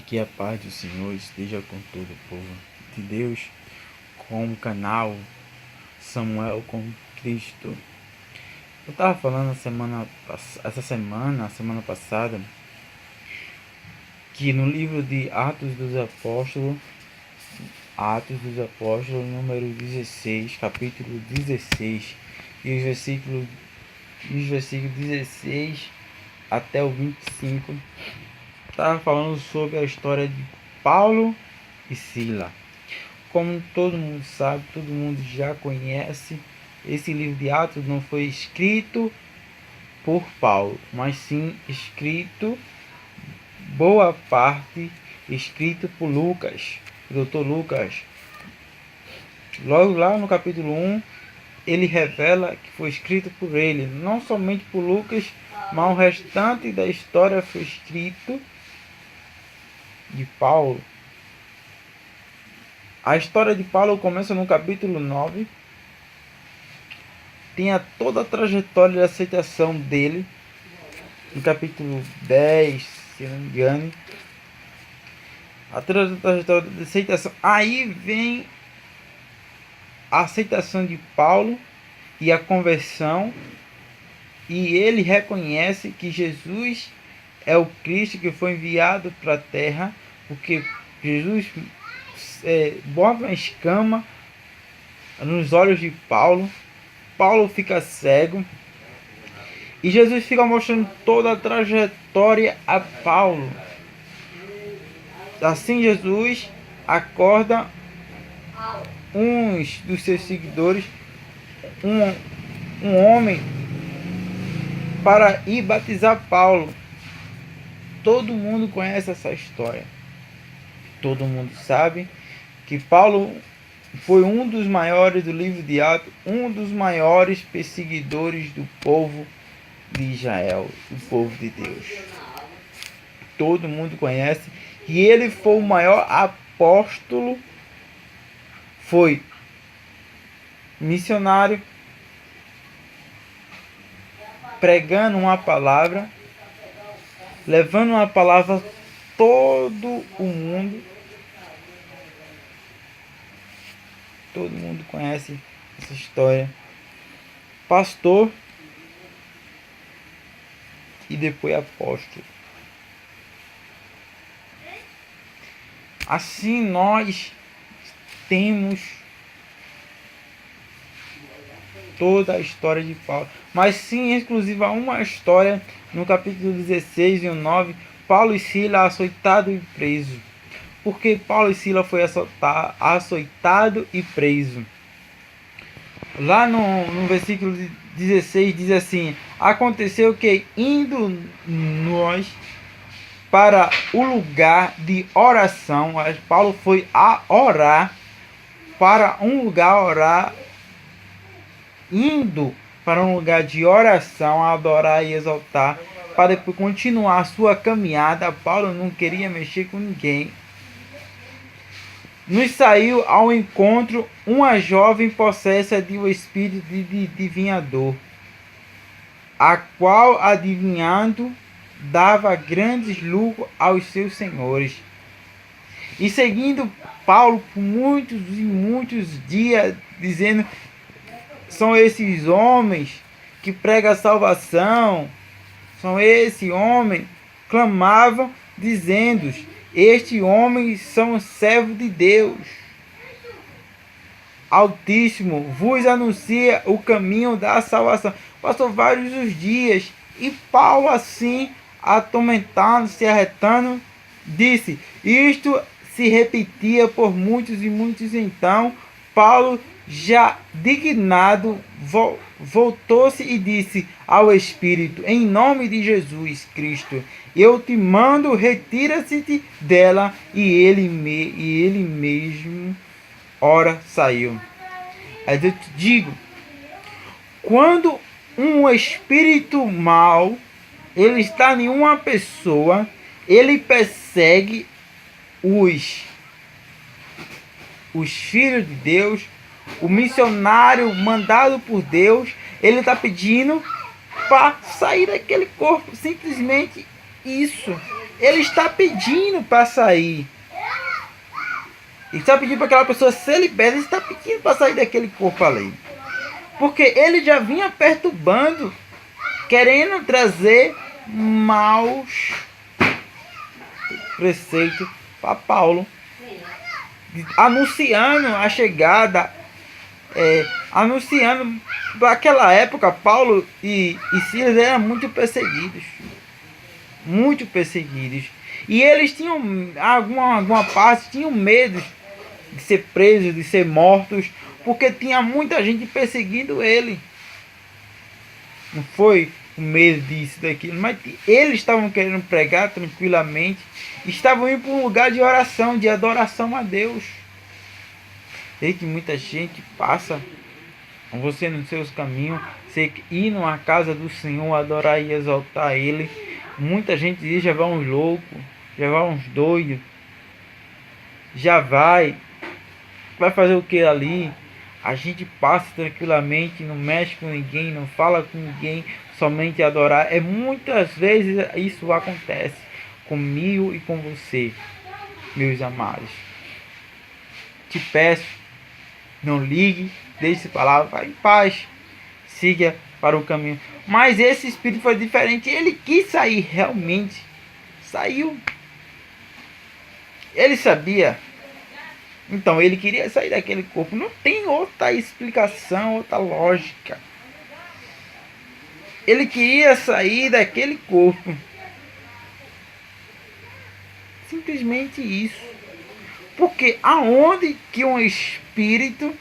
Que a paz do Senhor esteja com todo o povo de Deus, com o canal Samuel com Cristo. Eu estava falando semana passada, que no livro de Atos dos Apóstolos, número 16, capítulo 16, e os versículos 16 até o 25, estava falando sobre a história de Paulo e Sila. Como todo mundo sabe, todo mundo já conhece, esse livro de Atos não foi escrito por Paulo, mas sim escrito, boa parte, escrito por Lucas, Dr. Lucas. Logo lá no capítulo 1, ele revela que foi escrito por ele, não somente por Lucas, mas o restante da história foi escrito de Paulo. A história de Paulo começa no capítulo 9. Tem toda a trajetória de aceitação dele. No capítulo 10, se não me engano. A trajetória de aceitação. Aí vem a aceitação de Paulo e a conversão. E ele reconhece que Jesus é o Cristo que foi enviado para a terra. Porque Jesus bota uma escama nos olhos de Paulo. Paulo fica cego. E Jesus fica mostrando toda a trajetória a Paulo. Assim Jesus acorda uns dos seus seguidores, um homem, para ir batizar Paulo. Todo mundo conhece essa história. Todo mundo sabe que Paulo foi um dos maiores do livro de Atos, um dos maiores perseguidores do povo de Israel, do povo de Deus. Todo mundo conhece. E ele foi o maior apóstolo, foi missionário, pregando uma palavra, levando uma palavra a todo o mundo. Todo mundo conhece essa história. Pastor e depois apóstolo. Assim nós temos toda a história de Paulo. Mas sim, exclusiva uma história no capítulo 16 e 9. Paulo e Sila açoitado e preso. Porque Paulo e Sila foi açoitado e preso. Lá no versículo 16 diz assim: aconteceu que indo nós para o lugar de oração, Paulo foi a orar, para um lugar orar, indo para um lugar de oração, a adorar e exaltar, para depois continuar a sua caminhada. Paulo não queria mexer com ninguém. Nos saiu ao encontro uma jovem possessa de um espírito de adivinhador, a qual, adivinhando, dava grandes lucros aos seus senhores. E seguindo Paulo por muitos e muitos dias, dizendo: são esses homens que pregam a salvação, são esses homens, clamavam, dizendo: estes homens são servos de Deus Altíssimo, vos anuncia o caminho da salvação. Passou vários os dias, e Paulo, assim, atormentando, se arretando, disse: isto se repetia por muitos e muitos. Então Paulo, já dignado, voltou-se e disse ao Espírito: em nome de Jesus Cristo, eu te mando, retira-se dela. E ele mesmo, ora, saiu. Mas eu te digo, quando um espírito mau, ele está em uma pessoa, ele persegue os filhos de Deus, o missionário mandado por Deus, ele está pedindo para sair daquele corpo, simplesmente isso. Ele está pedindo para sair. Ele está pedindo para aquela pessoa ser liberta. Ele está pedindo para sair daquele corpo ali. Porque ele já vinha perturbando, querendo trazer maus preceitos para Paulo. Anunciando a chegada, anunciando. Naquela época, Paulo e Silas eram muito perseguidos. Muito perseguidos. E eles tinham, alguma parte, tinham medo de ser presos, de ser mortos, porque tinha muita gente perseguindo ele. Não foi o medo disso, daquilo, mas eles estavam querendo pregar tranquilamente, estavam indo para um lugar de oração, de adoração a Deus. Sei que muita gente passa com você nos seus caminhos, você ir numa casa do Senhor, adorar e exaltar Ele. Muita gente diz, já vai uns loucos, já vai uns doidos, já vai fazer o que ali? A gente passa tranquilamente, não mexe com ninguém, não fala com ninguém, somente adorar. Muitas vezes isso acontece comigo e com você, meus amados. Te peço, não ligue, deixe palavra, vá em paz, siga para o caminho. Mas esse espírito foi diferente, ele quis sair realmente, saiu. Ele sabia. Então ele queria sair daquele corpo. Não tem outra explicação, outra lógica. Ele queria sair daquele corpo. Simplesmente isso. Porque aonde que um espírito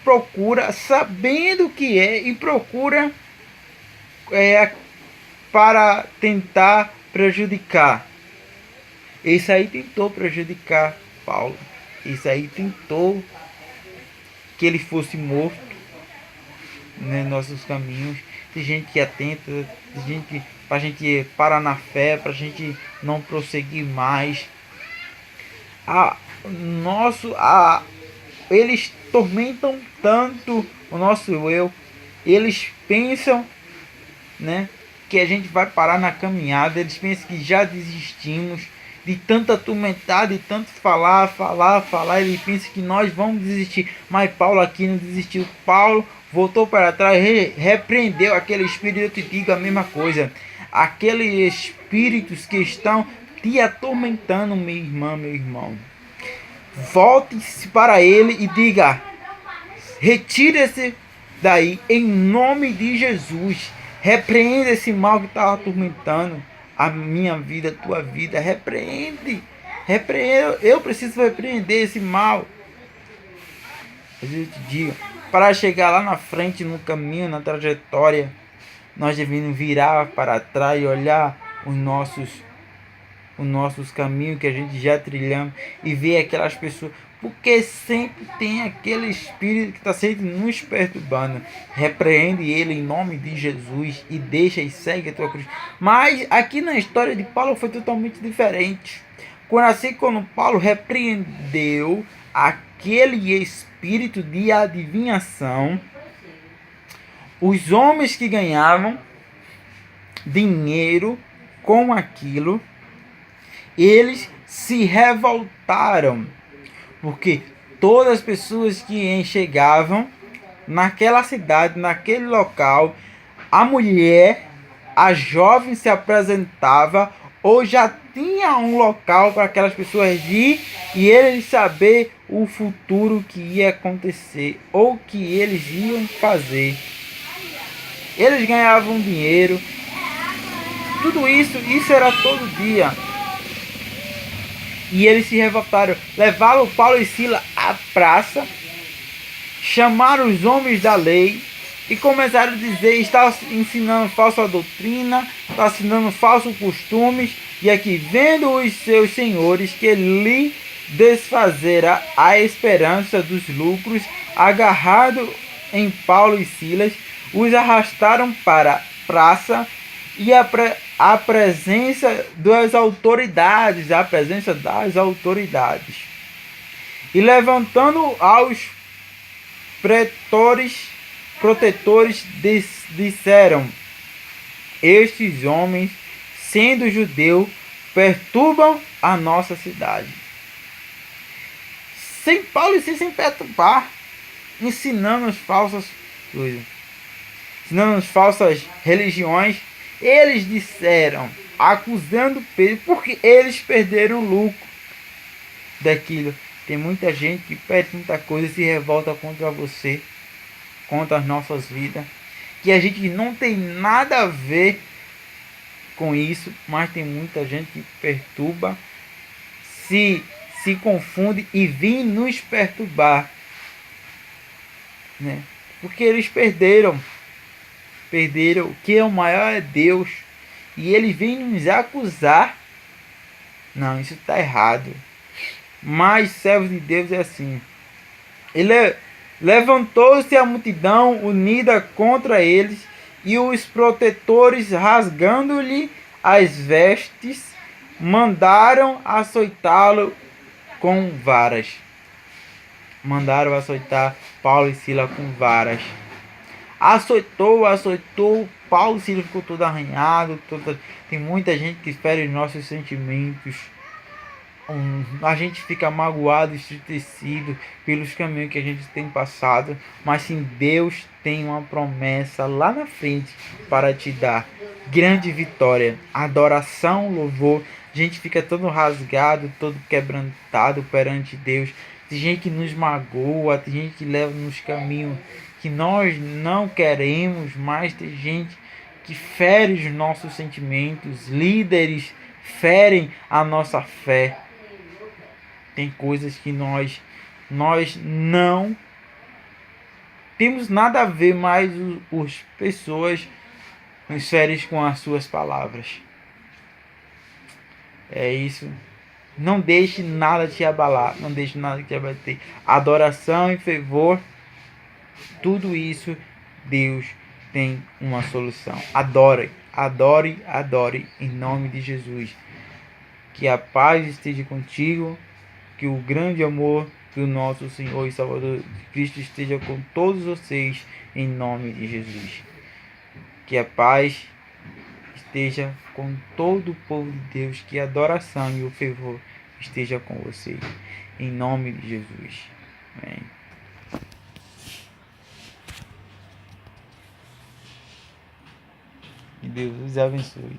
procura, sabendo o que é, e procura para tentar prejudicar. Esse aí tentou prejudicar Paulo. Esse aí tentou que ele fosse morto, né, nos nossos caminhos. Tem gente que atenta, tem gente para a gente parar na fé, para a gente não prosseguir mais. Eles tormentam tanto o nosso eu. Eles pensam, né, que a gente vai parar na caminhada. Eles pensam que já desistimos. De tanto atormentar, de tanto falar, ele pensa que nós vamos desistir. Mas Paulo aqui não desistiu. Paulo voltou para trás, repreendeu aquele espírito. Eu te digo a mesma coisa. Aqueles espíritos que estão te atormentando, minha irmã, meu irmão. Volte-se para ele e diga: retire-se daí, em nome de Jesus. Repreenda esse mal que está atormentando a minha vida, a tua vida. Repreende. Eu preciso repreender esse mal. Mas eu te digo, para chegar lá na frente, no caminho, na trajetória, nós devemos virar para trás e olhar os nossos caminhos que a gente já trilhamos e ver aquelas pessoas. Porque sempre tem aquele espírito que está sempre nos perturbando. Repreende ele em nome de Jesus e deixa e segue a tua cruz. Mas aqui na história de Paulo foi totalmente diferente. Quando Paulo repreendeu aquele espírito de adivinhação, os homens que ganhavam dinheiro com aquilo, eles se revoltaram. Porque todas as pessoas que chegavam naquela cidade, naquele local, a mulher, a jovem se apresentava ou já tinha um local para aquelas pessoas ir e eles saber o futuro que ia acontecer ou que eles iam fazer. Eles ganhavam dinheiro. Tudo isso era todo dia. E eles se revoltaram, levaram Paulo e Silas à praça, chamaram os homens da lei e começaram a dizer: está ensinando falsa doutrina, está ensinando falsos costumes, e aqui vendo os seus senhores que lhe desfazera a esperança dos lucros, agarrado em Paulo e Silas, os arrastaram para a praça e a presença das autoridades, E levantando aos protetores, disseram: estes homens sendo judeu, perturbam a nossa cidade. Sem Paulo e sem perturbar, ensinando as falsas coisas, ensinando as falsas religiões. Eles disseram, acusando Pedro, porque eles perderam o lucro daquilo. Tem muita gente que perde muita coisa e se revolta contra você, contra as nossas vidas, que a gente não tem nada a ver com isso, mas tem muita gente que perturba, se confunde e vem nos perturbar, né? Porque eles perderam o que é o maior é Deus, e ele vem nos acusar. Não, isso está errado. Mas servos de Deus é assim. Ele levantou-se a multidão unida contra eles, e os protetores, rasgando-lhe as vestes, mandaram açoitá-lo com varas. Mandaram açoitar Paulo e Silas com varas. Açoitou, Paulo e Silas ficou todo arranhado. Tem muita gente que fere os nossos sentimentos. A gente fica magoado, entristecido pelos caminhos que a gente tem passado, mas sim, Deus tem uma promessa lá na frente para te dar grande vitória, adoração, louvor. A gente fica todo rasgado, todo quebrantado perante Deus. Tem gente que nos magoa, tem gente que leva nos caminhos que nós não queremos, mas tem gente que fere os nossos sentimentos, líderes ferem a nossa fé. Tem coisas que nós não temos nada a ver, mas as pessoas nos ferem com as suas palavras. É isso. Não deixe nada te abalar, não deixe nada te abater. Adoração e fervor, tudo isso Deus tem uma solução. Adore, adore, adore em nome de Jesus. Que a paz esteja contigo. Que o grande amor do nosso Senhor e Salvador Cristo esteja com todos vocês, em nome de Jesus. Que a paz esteja com todo o povo de Deus, que a adoração e o fervor esteja com vocês, em nome de Jesus. Amém. Que Deus os abençoe.